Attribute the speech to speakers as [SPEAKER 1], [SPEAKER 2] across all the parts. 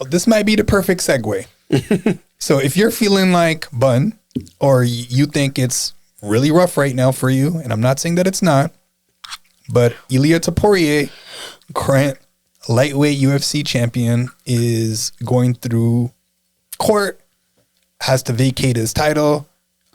[SPEAKER 1] This might be the perfect segue. So if you're feeling like Bun, or you think it's really rough right now for you, and I'm not saying that it's not, but Ilia Topuria, current lightweight UFC champion, is going through court, has to vacate his title.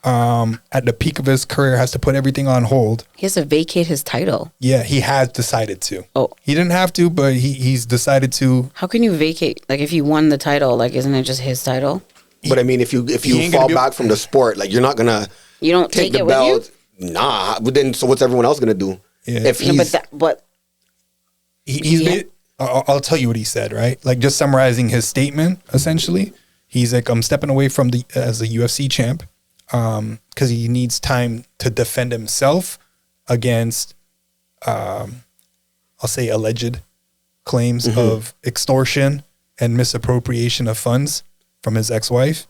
[SPEAKER 1] At the peak of his career, has to put everything on hold.
[SPEAKER 2] He has to vacate his title.
[SPEAKER 1] Yeah, he has decided to.
[SPEAKER 2] Oh.
[SPEAKER 1] He didn't have to, but he's decided to.
[SPEAKER 2] How can you vacate? Like, if he won the title, like, isn't it just his title?
[SPEAKER 3] But I mean, if you fall back from the sport, like, you're not gonna.
[SPEAKER 2] You don't
[SPEAKER 3] take
[SPEAKER 2] take
[SPEAKER 3] the
[SPEAKER 2] it
[SPEAKER 3] belt.
[SPEAKER 2] with you?
[SPEAKER 3] Nah. But then, so what's everyone else gonna do?
[SPEAKER 1] Yeah.
[SPEAKER 3] If he's,
[SPEAKER 1] I'll tell you what he said. Right, like just summarizing his statement. Essentially, he's like, I'm stepping away from as a UFC champ. Because he needs time to defend himself against, I'll say, alleged claims of extortion and misappropriation of funds from his ex-wife.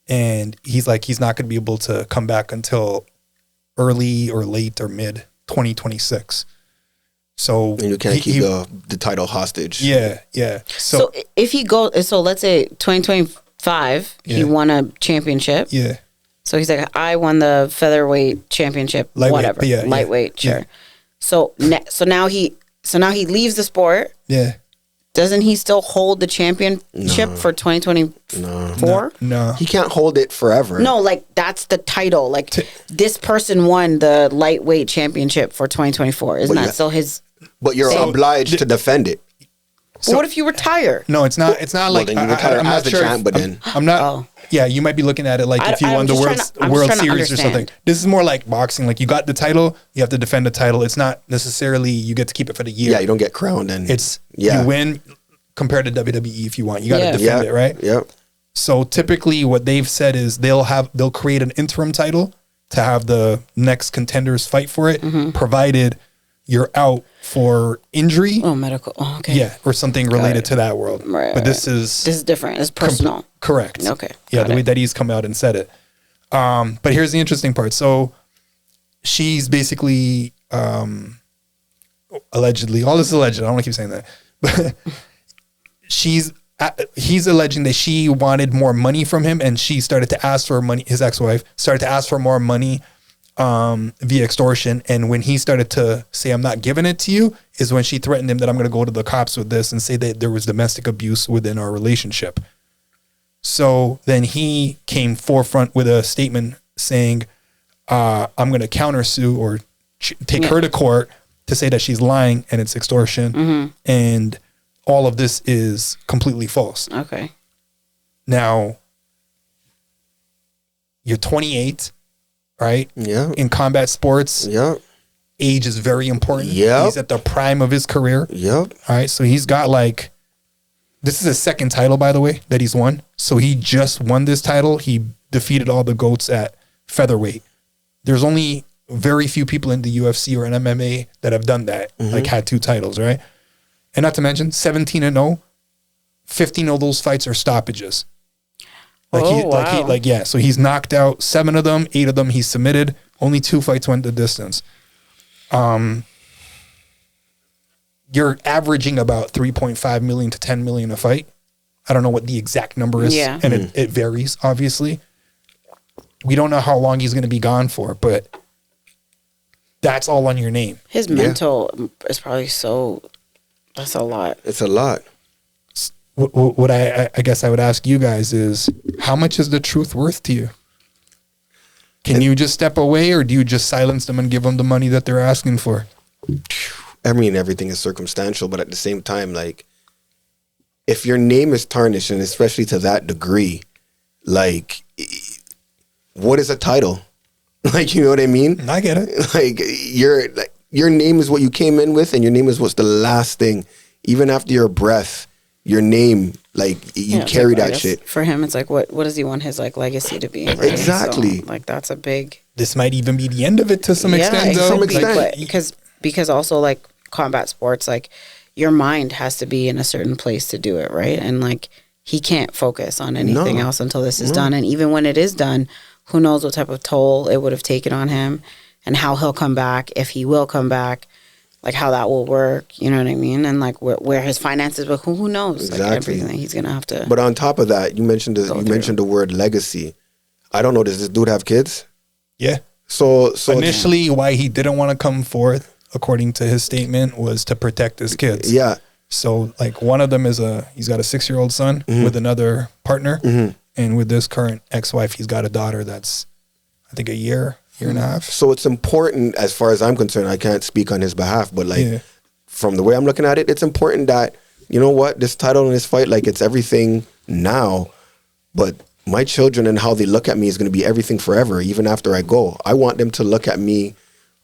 [SPEAKER 1] And he's like, he's not going to be able to come back until early or late or mid 2026. So
[SPEAKER 3] and you can't keep the title hostage.
[SPEAKER 1] Yeah.
[SPEAKER 2] So if he goes, so let's say 2025, he won a championship.
[SPEAKER 1] Yeah.
[SPEAKER 2] So he's like, I won the featherweight championship, whatever, lightweight, sure. So now he leaves the sport.
[SPEAKER 1] Yeah.
[SPEAKER 2] Doesn't he still hold the championship for 2024?
[SPEAKER 1] No.
[SPEAKER 3] He can't hold it forever.
[SPEAKER 2] No, like that's the title. Like this person won the lightweight championship for 2024. Isn't that still his?
[SPEAKER 3] But you're obliged to defend it.
[SPEAKER 2] So what if you retire?
[SPEAKER 1] No, it's not. It's not like
[SPEAKER 3] then you retire
[SPEAKER 1] I'm
[SPEAKER 3] as
[SPEAKER 1] not
[SPEAKER 3] the
[SPEAKER 1] sure.
[SPEAKER 3] champ, but then
[SPEAKER 1] I'm not. Oh. Yeah, you might be looking at it like if you won the World Series or something. This is more like boxing. Like you got the title, you have to defend the title. It's not necessarily you get to keep it for the year.
[SPEAKER 3] Yeah, you don't get crowned. And
[SPEAKER 1] you win compared to WWE if you want. You got to defend it, right?
[SPEAKER 3] Yeah.
[SPEAKER 1] So typically, what they've said is they'll create an interim title to have the next contenders fight for it, provided you're out for injury.
[SPEAKER 2] Oh, medical. Oh, okay.
[SPEAKER 1] Yeah, or something related to that world.
[SPEAKER 2] Right.
[SPEAKER 1] But this is
[SPEAKER 2] different. It's personal.
[SPEAKER 1] Correct.
[SPEAKER 2] Okay.
[SPEAKER 1] Yeah, the way that he's come out and said it. But here's the interesting part. So she's basically allegedly, all this is alleged. I don't want to keep saying that, but he's alleging that she wanted more money from him, and she started to ask for money. His ex-wife started to ask for more money via extortion. And when he started to say, I'm not giving it to you, is when she threatened him that I'm going to go to the cops with this and say that there was domestic abuse within our relationship. So then he came forefront with a statement saying, I'm going to countersue or take her to court to say that she's lying and it's extortion. And all of this is completely false.
[SPEAKER 2] Okay.
[SPEAKER 1] Now, you're 28. Right?
[SPEAKER 3] Yeah.
[SPEAKER 1] In combat sports, age is very important.
[SPEAKER 3] Yeah.
[SPEAKER 1] He's at the prime of his career.
[SPEAKER 3] Yep.
[SPEAKER 1] All right. So he's got this is his second title, by the way, that he's won. So he just won this title. He defeated all the GOATs at featherweight. There's only very few people in the UFC or in MMA that have done that, like had two titles, right? And not to mention 17-0, 15 of those fights are stoppages. So he's knocked out 7 of them, 8 of them he's submitted. Only 2 fights went the distance. You're averaging about 3.5 million to 10 million a fight. I don't know what the exact number is, and it varies, obviously. We don't know how long he's going to be gone for, but that's all on your name.
[SPEAKER 2] His mental is probably that's a lot.
[SPEAKER 3] It's a lot.
[SPEAKER 1] What I guess I would ask you guys is, how much is the truth worth to you? Can you just step away, or do you just silence them and give them the money that they're asking for?
[SPEAKER 3] I mean, everything is circumstantial, but at the same time, like, if your name is tarnished, and especially to that degree, like, what is a title? Like, you know what I mean?
[SPEAKER 1] I get it.
[SPEAKER 3] Like, your name is what you came in with, and your name is what's the last thing. Even after your breath, your name, like, you carry that shit.
[SPEAKER 2] For him, it's like, what does he want his legacy to be? Right?
[SPEAKER 3] Exactly.
[SPEAKER 2] So, that's a big.
[SPEAKER 1] This might even be the end of it to some extent.
[SPEAKER 3] To some extent.
[SPEAKER 2] Because also, like, combat sports, like, your mind has to be in a certain place to do it, right? And like, he can't focus on anything else until this is done. And even when it is done, who knows what type of toll it would have taken on him, and how he'll come back, if he will come back. like how that will work, you know what I mean? And like where his finances, but who knows?
[SPEAKER 3] Exactly.
[SPEAKER 2] Like everything that he's gonna have to.
[SPEAKER 3] But on top of that, you mentioned the word legacy. I don't know. Does this dude have kids?
[SPEAKER 1] Yeah.
[SPEAKER 3] So
[SPEAKER 1] initially, why he didn't want to come forth, according to his statement, was to protect his kids.
[SPEAKER 3] Yeah.
[SPEAKER 1] So like one of them he's got a 6-year-old son with another partner, and with this current ex-wife, he's got a daughter that's, I think, a year and a half.
[SPEAKER 3] So it's important, as far as I'm concerned. I can't speak on his behalf, but like from the way I'm looking at it, it's important that, you know what, this title and this fight, like, it's everything now, but my children and how they look at me is going to be everything forever, even after I go. I want them to look at me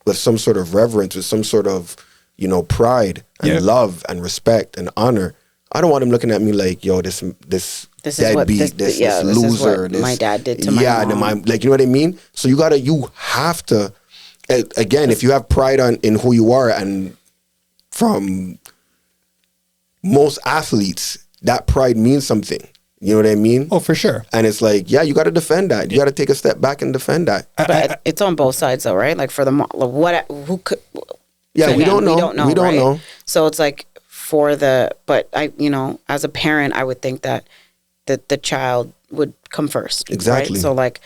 [SPEAKER 3] with some sort of reverence, with some sort of, you know, pride and love and respect and honor. I don't want them looking at me like, yo, this deadbeat, this loser.
[SPEAKER 2] This my dad did to my mom.
[SPEAKER 3] Like, you know what I mean? So you have to, again, if you have pride in who you are, and from most athletes, that pride means something. You know what I mean?
[SPEAKER 1] Oh, for sure.
[SPEAKER 3] And it's like, yeah, you got to defend that. You got to take a step back and defend that.
[SPEAKER 2] But it's on both sides, though, right? Like for the who could?
[SPEAKER 3] Yeah, we don't know. We don't know.
[SPEAKER 2] So it's like but I, you know, as a parent, I would think that the child would come first.
[SPEAKER 3] Exactly.
[SPEAKER 2] Right? So like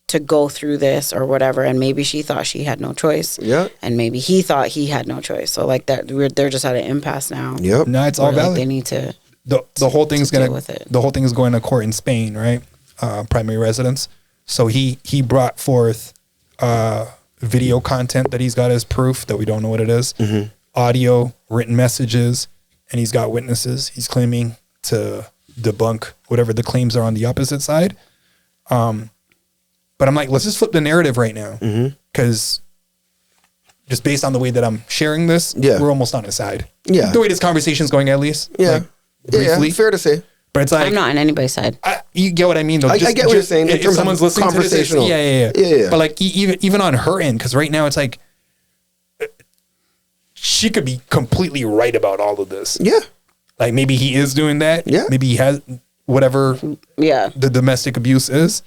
[SPEAKER 2] to go through this or whatever, and maybe she thought she had no choice.
[SPEAKER 3] Yeah.
[SPEAKER 2] And maybe he thought he had no choice. So like they're just at an impasse now.
[SPEAKER 3] Yep.
[SPEAKER 1] No, it's all valid.
[SPEAKER 2] They need to.
[SPEAKER 1] The whole thing's
[SPEAKER 2] deal with it.
[SPEAKER 1] The whole thing is going to court in Spain, right? Primary residence. So he brought forth video content that he's got as proof that we don't know what it is, audio, written messages, and he's got witnesses. He's claiming to debunk whatever the claims are on the opposite side. But I'm like, let's just flip the narrative right now, because just based on the way that I'm sharing this, we're almost on his side.
[SPEAKER 3] Yeah,
[SPEAKER 1] the way this conversation's going, at least.
[SPEAKER 3] Yeah.
[SPEAKER 1] Like, briefly.
[SPEAKER 3] Yeah, fair to say.
[SPEAKER 1] But it's like,
[SPEAKER 2] I'm not on anybody's side.
[SPEAKER 1] You get what I mean, though.
[SPEAKER 3] I get what you're saying. In
[SPEAKER 1] If
[SPEAKER 3] terms
[SPEAKER 1] someone's
[SPEAKER 3] of
[SPEAKER 1] listening to this,
[SPEAKER 3] conversational.
[SPEAKER 1] yeah. But like even on her end, because right now it's like she could be completely right about all of this.
[SPEAKER 3] Yeah.
[SPEAKER 1] Like maybe he is doing that.
[SPEAKER 3] Yeah.
[SPEAKER 1] Maybe he has whatever.
[SPEAKER 2] Yeah.
[SPEAKER 1] The domestic abuse is,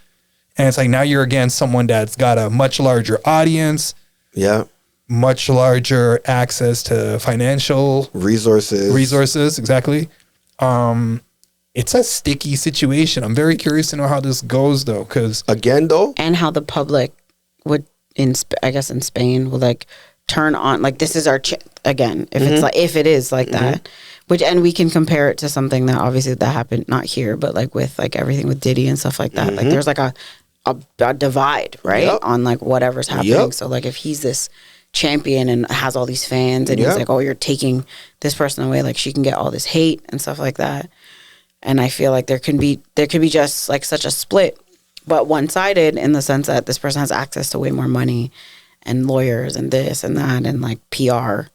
[SPEAKER 1] and it's like now you're against someone that's got a much larger audience.
[SPEAKER 3] Yeah.
[SPEAKER 1] Much larger access to financial resources. Exactly. It's a sticky situation. I'm very curious to know how this goes, though, because
[SPEAKER 3] again, though,
[SPEAKER 2] and how the public would, I guess in Spain, will like turn on, like, this is our again. If it's like, if it is like that, which, and we can compare it to something that obviously that happened not here, but like with like everything with Diddy and stuff like that. Like there's like a divide, right, on like whatever's happening. So like if he's this champion and has all these fans, and he's like, oh, you're taking this person away, like she can get all this hate and stuff like that. And I feel like there can be just like such a split, but one-sided in the sense that this person has access to way more money and lawyers and this and that and like PR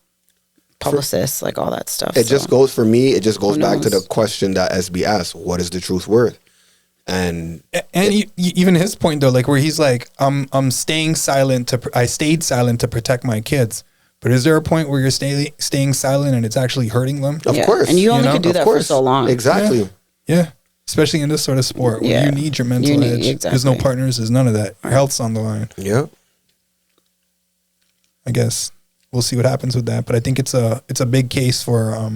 [SPEAKER 2] publicists, like all that stuff.
[SPEAKER 3] It just goes back to the question that SB asked: what is the truth worth? And
[SPEAKER 1] even his point, though, like where he's like, I'm staying silent I stayed silent to protect my kids. But is there a point where you're staying silent and it's actually hurting them?
[SPEAKER 3] Of course.
[SPEAKER 2] And you only could do that for so long.
[SPEAKER 3] Exactly.
[SPEAKER 1] Yeah. Especially in this sort of sport where you need your mental edge.
[SPEAKER 2] Exactly.
[SPEAKER 1] There's no partners. There's none of that. Your health's on the line.
[SPEAKER 3] Yeah.
[SPEAKER 1] I guess we'll see what happens with that. But I think it's a big case for,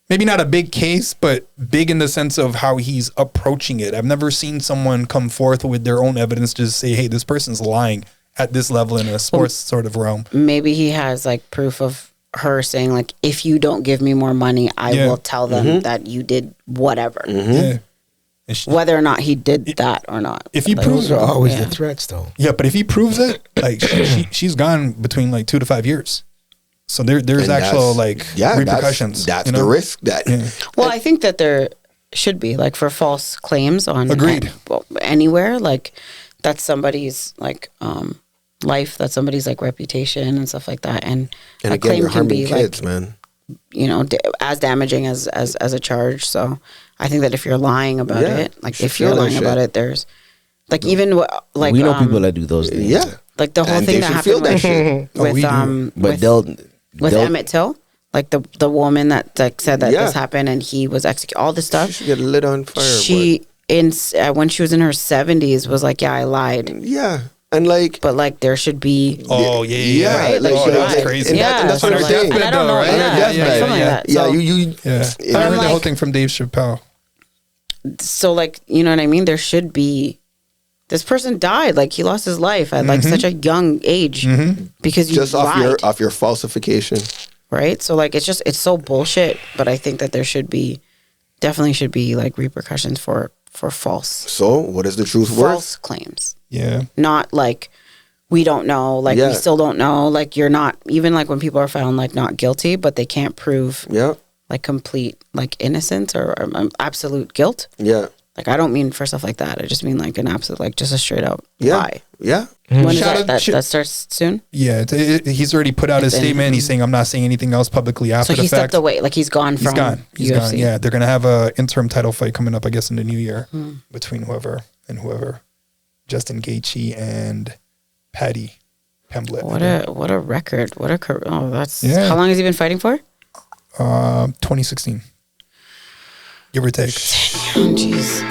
[SPEAKER 1] maybe not a big case, but big in the sense of how he's approaching it. I've never seen someone come forth with their own evidence to say, hey, this person's lying at this level in a sports sort of realm.
[SPEAKER 2] Maybe he has like proof of her saying like, if you don't give me more money, I will tell them that you did whatever.
[SPEAKER 1] Yeah.
[SPEAKER 2] Whether or not he did that or not.
[SPEAKER 1] If he
[SPEAKER 2] like,
[SPEAKER 1] proves
[SPEAKER 4] those are always the threats, though.
[SPEAKER 1] Yeah, but if he proves it, like she's gone between like 2 to 5 years. So there's actual like repercussions.
[SPEAKER 3] That's the risk that.
[SPEAKER 1] Yeah.
[SPEAKER 2] Well, I think that there should be like for false claims on anywhere, like that's somebody's like life, that's somebody's like reputation and stuff like that, and a
[SPEAKER 3] again,
[SPEAKER 2] claim
[SPEAKER 3] you're
[SPEAKER 2] can be
[SPEAKER 3] kids,
[SPEAKER 2] like,
[SPEAKER 3] man.
[SPEAKER 2] you know, as damaging as a charge. So I think that if you're lying about it, like if you're lying about it, there's like even like
[SPEAKER 4] we know people that do those things.
[SPEAKER 3] Yeah,
[SPEAKER 2] like the whole thing that happened with Emmett Till. Like the woman that like said that this happened and he was executed, all this stuff.
[SPEAKER 3] She should get lit on fire.
[SPEAKER 2] She when she was in her 70s was like, yeah, I lied.
[SPEAKER 3] Yeah. And like,
[SPEAKER 2] but like there should be.
[SPEAKER 1] Oh yeah.
[SPEAKER 2] Right, like,
[SPEAKER 1] oh, that was
[SPEAKER 2] like,
[SPEAKER 1] crazy.
[SPEAKER 3] and
[SPEAKER 2] Yeah,
[SPEAKER 3] that's what
[SPEAKER 2] so
[SPEAKER 3] I'm
[SPEAKER 2] like-
[SPEAKER 3] saying.
[SPEAKER 2] and I don't know,
[SPEAKER 1] Right?
[SPEAKER 2] yeah,
[SPEAKER 1] Yeah,
[SPEAKER 2] something
[SPEAKER 1] yeah.
[SPEAKER 2] like that.
[SPEAKER 3] Yeah,
[SPEAKER 2] So,
[SPEAKER 1] Yeah. I heard the
[SPEAKER 2] like-
[SPEAKER 1] whole thing from Dave Chappelle.
[SPEAKER 2] so like, you know what I mean? There should be. This person died. Like he lost his life at like such a young age because you
[SPEAKER 3] Just
[SPEAKER 2] lied,
[SPEAKER 3] off your falsification.
[SPEAKER 2] right? So like it's so bullshit. But I think that there should be, definitely should be like repercussions for false
[SPEAKER 3] So what is the truth worth?
[SPEAKER 2] false claims.
[SPEAKER 1] Yeah.
[SPEAKER 2] Not like we don't know, like
[SPEAKER 3] Yeah.
[SPEAKER 2] we still don't know, like you're not, even like when people are found like not guilty, but they can't prove
[SPEAKER 3] Yeah,
[SPEAKER 2] like complete like innocence or absolute guilt.
[SPEAKER 3] yeah,
[SPEAKER 2] Like I don't mean for stuff like that. I just mean like an absolute, like just a straight up
[SPEAKER 3] yeah,
[SPEAKER 2] lie.
[SPEAKER 3] yeah.
[SPEAKER 2] When is
[SPEAKER 1] Shout out-
[SPEAKER 2] that starts soon?
[SPEAKER 1] Yeah. He's already put out his
[SPEAKER 2] Then-
[SPEAKER 1] statement. He's saying, I'm not saying anything else publicly
[SPEAKER 2] So
[SPEAKER 1] after
[SPEAKER 2] he
[SPEAKER 1] the
[SPEAKER 2] stepped
[SPEAKER 1] fact.
[SPEAKER 2] away, like he's gone
[SPEAKER 1] He's
[SPEAKER 2] from
[SPEAKER 1] gone. He's
[SPEAKER 2] UFC.
[SPEAKER 1] gone. Yeah. They're going to have a interim title fight coming up, I guess, in the new year between whoever. Justin Gaethje and Patty Pimblett.
[SPEAKER 2] What a record. What a career. Oh, that's
[SPEAKER 1] Yeah.
[SPEAKER 2] how long has he been fighting for?
[SPEAKER 1] 2016. Give or take.
[SPEAKER 2] Oh, jeez.